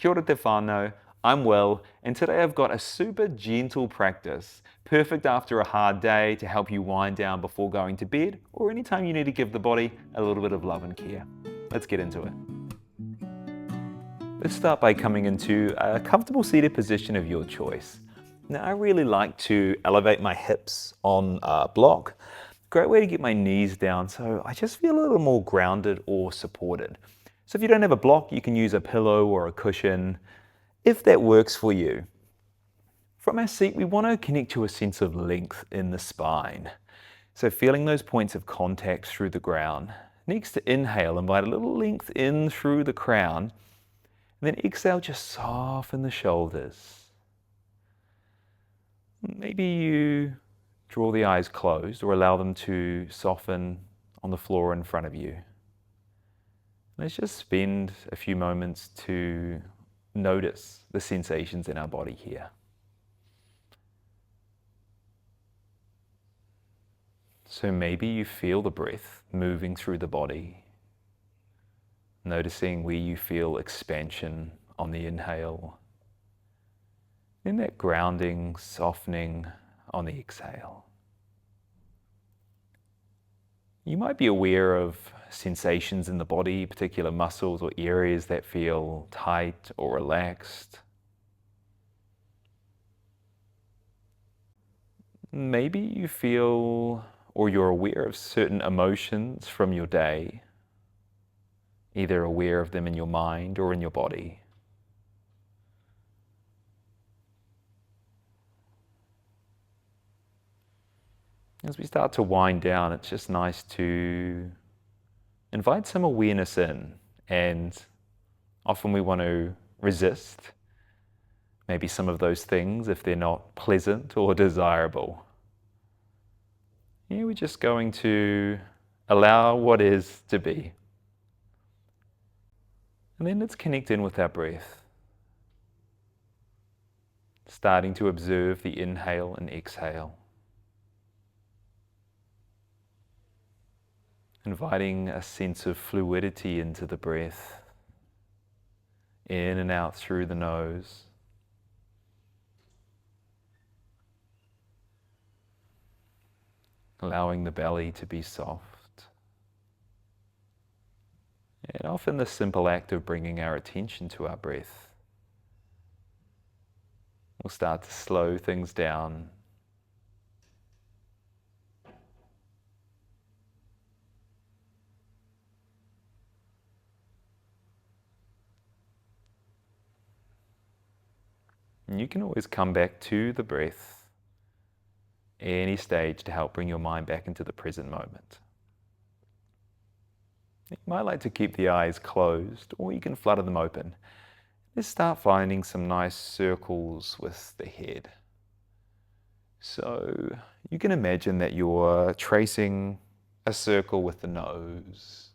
Kia ora te whānau, I'm Will, and today I've got a super gentle practice, perfect after a hard day to help you wind down before going to bed, or anytime you need to give the body a little bit of love and care. Let's get into it. Let's start by coming into a comfortable seated position of your choice. Now, I really like to elevate my hips on a block. Great way to get my knees down so I just feel a little more grounded or supported. So if you don't have a block, you can use a pillow or a cushion, if that works for you. From our seat, we want to connect to a sense of length in the spine. So feeling those points of contact through the ground. Next, to inhale, invite a little length in through the crown. And then exhale, just soften the shoulders. Maybe you draw the eyes closed or allow them to soften on the floor in front of you. Let's just spend a few moments to notice the sensations in our body here. So maybe you feel the breath moving through the body, noticing where you feel expansion on the inhale, and that grounding, softening on the exhale. You might be aware of sensations in the body, particular muscles or areas that feel tight or relaxed. Maybe you feel or you're aware of certain emotions from your day, either aware of them in your mind or in your body. As we start to wind down, it's just nice to invite some awareness in, and often we want to resist maybe some of those things if they're not pleasant or desirable. Yeah, we're just going to allow what is to be. And then let's connect in with our breath. Starting to observe the inhale and exhale. Inviting a sense of fluidity into the breath, in and out through the nose. Allowing the belly to be soft. And often the simple act of bringing our attention to our breath will start to slow things down. And you can always come back to the breath at any stage to help bring your mind back into the present moment. You might like to keep the eyes closed, or you can flutter them open. Let's start finding some nice circles with the head. So you can imagine that you're tracing a circle with the nose,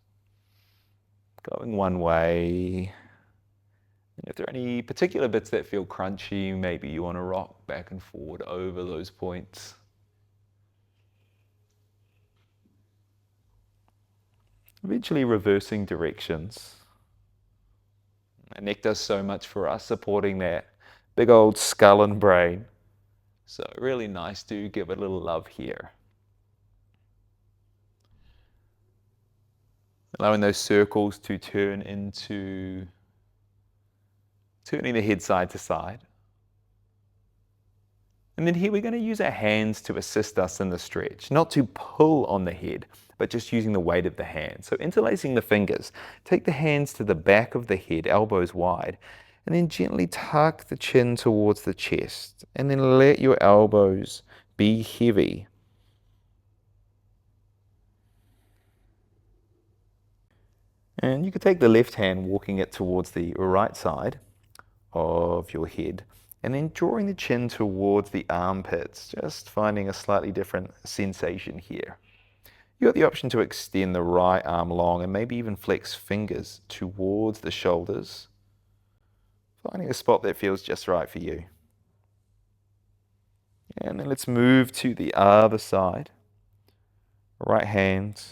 going one way. And if there are any particular bits that feel crunchy, maybe you want to rock back and forward over those points. Eventually reversing directions. The neck does so much for us, supporting that big old skull and brain. So really nice to give it a little love here. Allowing those circles to turn into turning the head side to side. And then here we're going to use our hands to assist us in the stretch, not to pull on the head, but just using the weight of the hands. So interlacing the fingers, take the hands to the back of the head, elbows wide, and then gently tuck the chin towards the chest, and then let your elbows be heavy. And you could take the left hand, walking it towards the right side of your head, and then drawing the chin towards the armpits, just finding a slightly different sensation here. You got the option to extend the right arm long and maybe even flex fingers towards the shoulders, finding a spot that feels just right for you. And then let's move to the other side. Right hand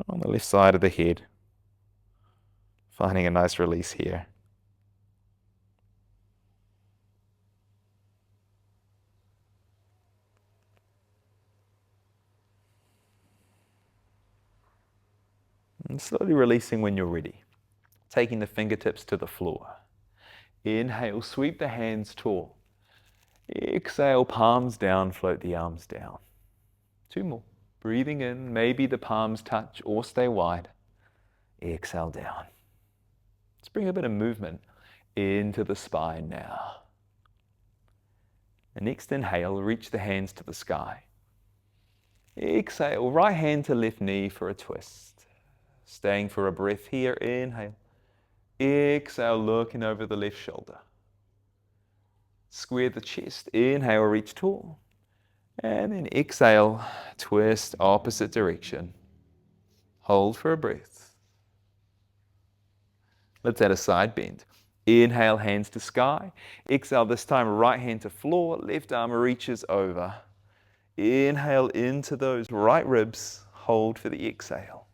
on the left side of the head, finding a nice release here. slowly releasing when you're ready. Taking the fingertips to the floor. Inhale, sweep the hands tall. Exhale, palms down, float the arms down. 2 more. Breathing in, maybe the palms touch or stay wide. Exhale down. Let's bring a bit of movement into the spine now. And next inhale, reach the hands to the sky. Exhale, right hand to left knee for a twist. Staying for a breath here, inhale. Exhale, looking over the left shoulder. Square the chest, inhale, reach tall. And then exhale, twist opposite direction. Hold for a breath. Let's add a side bend. Inhale, hands to sky. Exhale, this time right hand to floor, left arm reaches over. Inhale into those right ribs, hold for the exhale.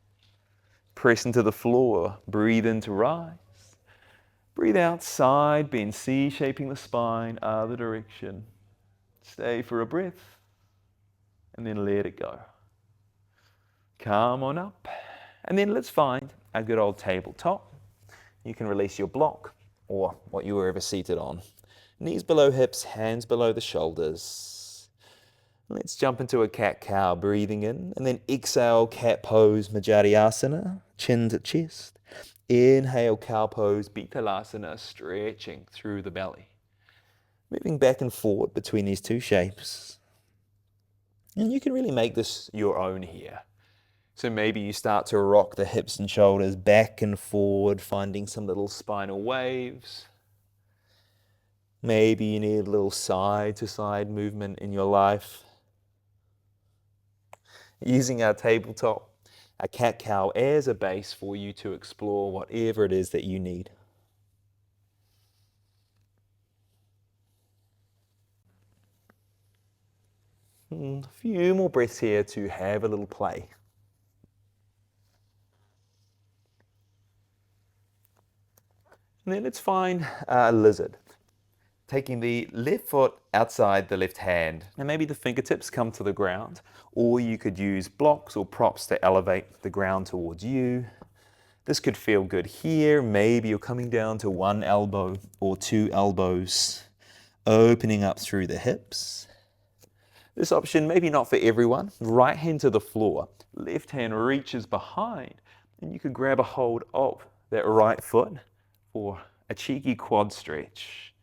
Press into the floor, breathe in to rise. Breathe out, side bend, C shaping the spine, other direction. Stay for a breath, and then let it go. Come on up, and then let's find a good old tabletop. You can release your block, or what you were ever seated on. Knees below hips, hands below the shoulders. Let's jump into a cat-cow, breathing in, and then exhale, cat pose, Majariasana, chin to chest. Inhale, cow pose, Bitalasana, stretching through the belly. Moving back and forward between these two shapes. And you can really make this your own here. So maybe you start to rock the hips and shoulders back and forward, finding some little spinal waves. Maybe you need a little side-to-side movement in your life. Using our tabletop, a cat-cow as a base for you to explore whatever it is that you need. A few more breaths here to have a little play. And then let's find a lizard. Taking the left foot outside the left hand, and maybe the fingertips come to the ground, or you could use blocks or props to elevate the ground towards you. This could feel good here. Maybe you're coming down to 1 elbow or 2 elbows, opening up through the hips. This option, maybe not for everyone. Right hand to the floor, left hand reaches behind, and you could grab a hold of that right foot for a cheeky quad stretch.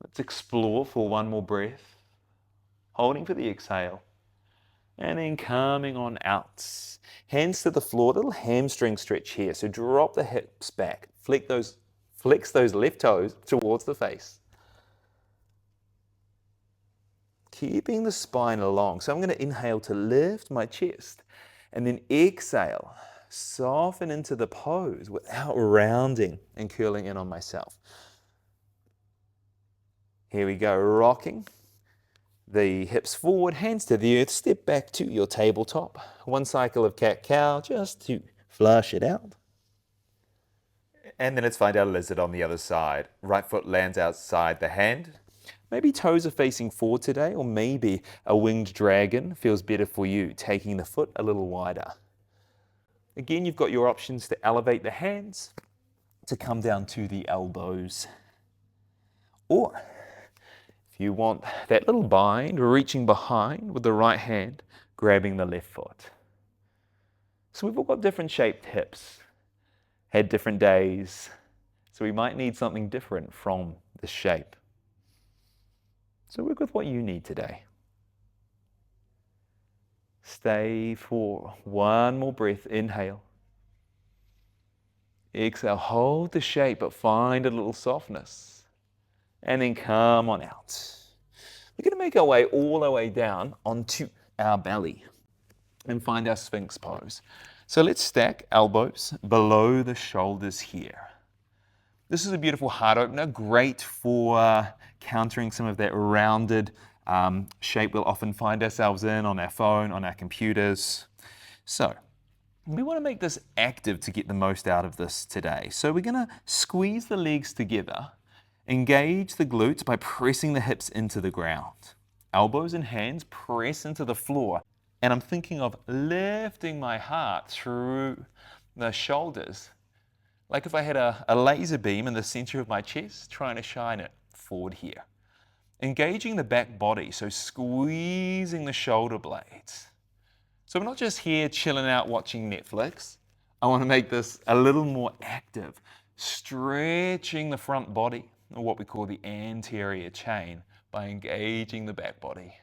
Let's explore for 1 more breath, holding for the exhale, and then coming on out. Hands to the floor, little hamstring stretch here. So drop the hips back, flex those left toes towards the face. Keeping the spine long. So I'm going to inhale to lift my chest, and then exhale, soften into the pose without rounding and curling in on myself. Here we go, rocking the hips forward, hands to the earth, step back to your tabletop. 1 cycle of cat-cow just to flush it out. And then let's find our lizard on the other side. Right foot lands outside the hand. Maybe toes are facing forward today, or maybe a winged dragon feels better for you, taking the foot a little wider. Again, you've got your options to elevate the hands, to come down to the elbows, or if you want that little bind, reaching behind with the right hand, grabbing the left foot. So we've all got different shaped hips, had different days, so we might need something different from the shape. So work with what you need today. Stay for 1 more breath, inhale. Exhale, hold the shape, but find a little softness. And then come on out. We're going to make our way all the way down onto our belly and find our Sphinx pose. So let's stack elbows below the shoulders here. This is a beautiful heart opener, great for countering some of that rounded shape we'll often find ourselves in on our phone, on our computers. So we want to make this active to get the most out of this today. So we're going to squeeze the legs together. Engage the glutes by pressing the hips into the ground. Elbows and hands press into the floor. And I'm thinking of lifting my heart through the shoulders. Like if I had a laser beam in the center of my chest, trying to shine it forward here. Engaging the back body, so squeezing the shoulder blades. So we're not just here chilling out watching Netflix. I want to make this a little more active, stretching the front body, or what we call the anterior chain, by engaging the back body.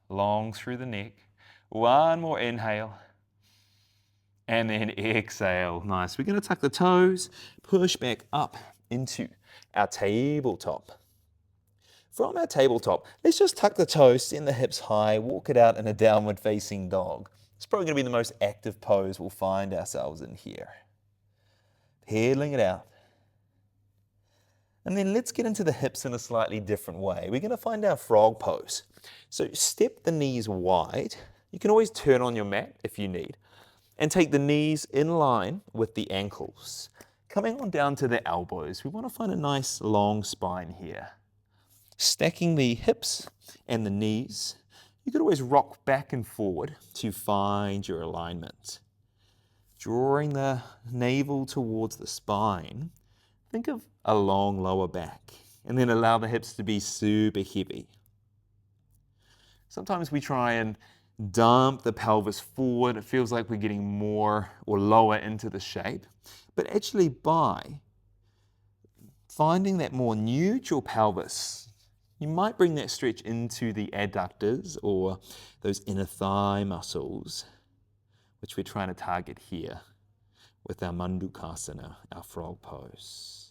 Long through the neck. One more inhale. And then exhale. Nice. We're going to tuck the toes, push back up into our tabletop. From our tabletop, let's just tuck the toes, send the hips high, walk it out in a downward facing dog. It's probably going to be the most active pose we'll find ourselves in here. Pedaling it out. And then let's get into the hips in a slightly different way. We're going to find our frog pose. So step the knees wide. You can always turn on your mat if you need. And take the knees in line with the ankles. Coming on down to the elbows, we want to find a nice long spine here. Stacking the hips and the knees, you could always rock back and forward to find your alignment. Drawing the navel towards the spine, think of a long lower back, and then allow the hips to be super heavy. Sometimes we try and dump the pelvis forward. It feels like we're getting more or lower into the shape. But actually by finding that more neutral pelvis, you might bring that stretch into the adductors or those inner thigh muscles, which we're trying to target here with our Mandukasana, our frog pose.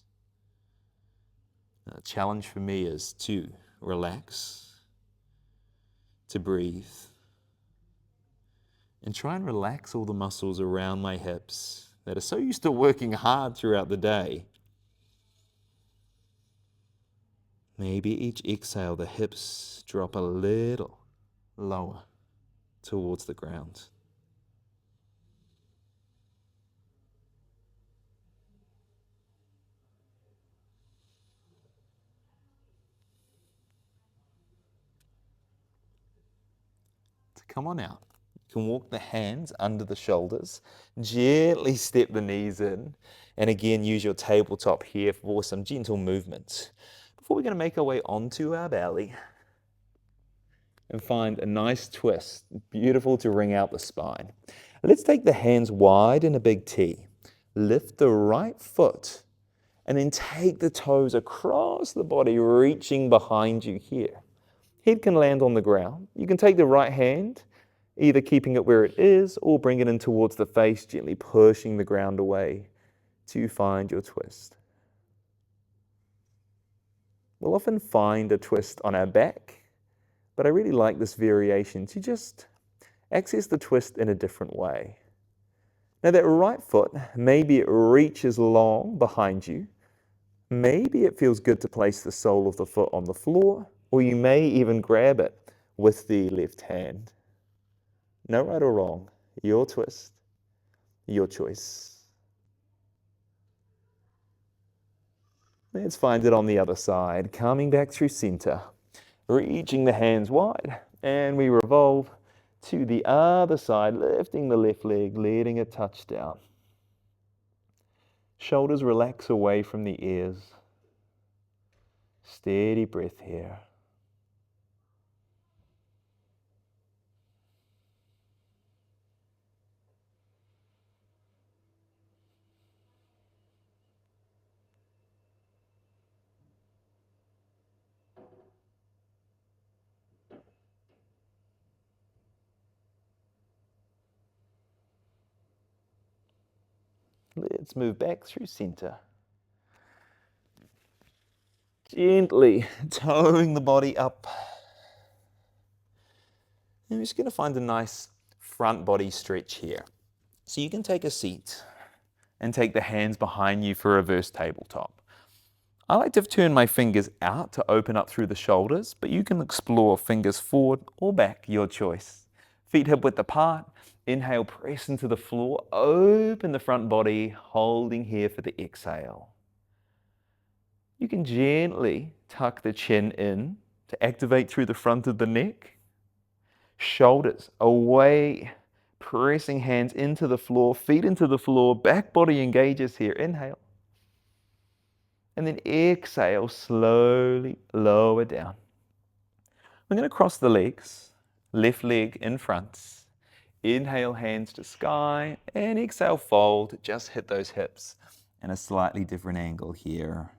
Now, the challenge for me is to relax, to breathe, and try and relax all the muscles around my hips that are so used to working hard throughout the day. Maybe each exhale, the hips drop a little lower towards the ground. So come on out. You can walk the hands under the shoulders, gently step the knees in, and again use your tabletop here for some gentle movements. Before we're going to make our way onto our belly and find a nice twist, beautiful to ring out the spine. Let's take the hands wide in a big T. Lift the right foot and then take the toes across the body, reaching behind you here. Head can land on the ground. You can take the right hand, either keeping it where it is or bring it in towards the face, gently pushing the ground away to find your twist. We'll often find a twist on our back, but I really like this variation to just access the twist in a different way. Now that right foot, maybe it reaches long behind you. Maybe it feels good to place the sole of the foot on the floor, or you may even grab it with the left hand. No right or wrong, your twist, your choice. Let's find it on the other side, coming back through center, reaching the hands wide, and we revolve to the other side, lifting the left leg, letting it touch down. Shoulders relax away from the ears. Steady breath here. Let's move back through center. Gently towing the body up. And we're just going to find a nice front body stretch here. So you can take a seat and take the hands behind you for reverse tabletop. I like to turn my fingers out to open up through the shoulders, but you can explore fingers forward or back, your choice. Feet hip width apart. Inhale, press into the floor, open the front body, holding here for the exhale. You can gently tuck the chin in to activate through the front of the neck. Shoulders away, pressing hands into the floor, feet into the floor, back body engages here. Inhale. And then exhale, slowly lower down. We're going to cross the legs, left leg in front. Inhale, hands to sky, and exhale, fold. Just hit those hips in a slightly different angle here.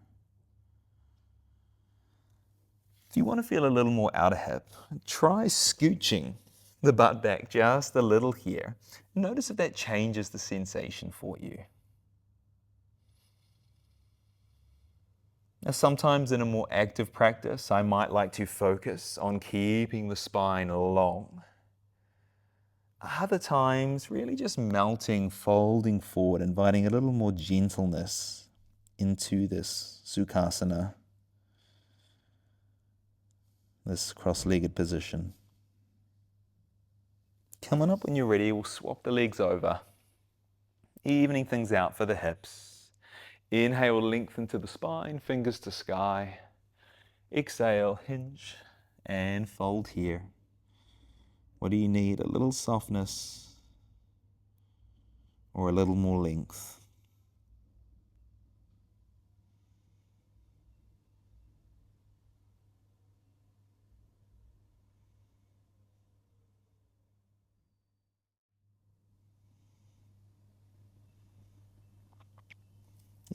If you want to feel a little more outer hip, try scooching the butt back just a little here. Notice if that changes the sensation for you. Now, sometimes in a more active practice, I might like to focus on keeping the spine long. Other times, really just melting, folding forward, inviting a little more gentleness into this Sukhasana, this cross-legged position. Coming up when you're ready, we'll swap the legs over, evening things out for the hips. Inhale, lengthen to the spine, fingers to sky. Exhale, hinge and fold here. What do you need? A little softness or a little more length?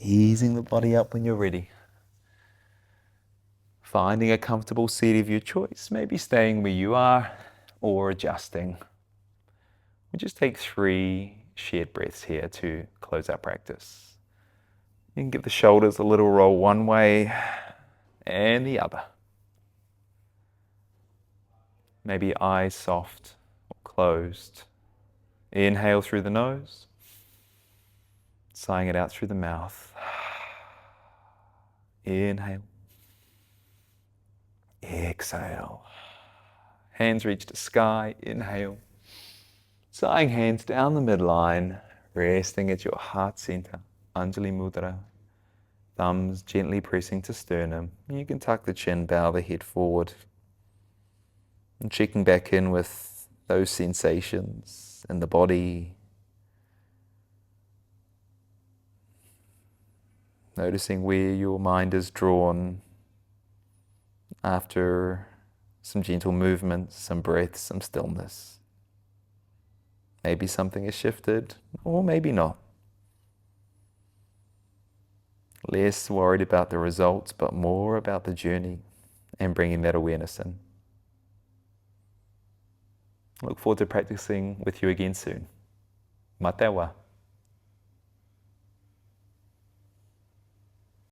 Easing the body up when you're ready. Finding a comfortable seat of your choice, maybe staying where you are or adjusting. We just take 3 shared breaths here to close our practice. You can give the shoulders a little roll one way and the other. Maybe eyes soft or closed. Inhale through the nose, sighing it out through the mouth. Inhale. Exhale. Hands reach to sky. Inhale. Sighing hands down the midline, resting at your heart center. Anjali Mudra. Thumbs gently pressing to sternum. You can tuck the chin, bow the head forward. And checking back in with those sensations in the body. Noticing where your mind is drawn after some gentle movements, some breath, some stillness. Maybe something has shifted, or maybe not. Less worried about the results, but more about the journey and bringing that awareness in. Look forward to practicing with you again soon. Matewa.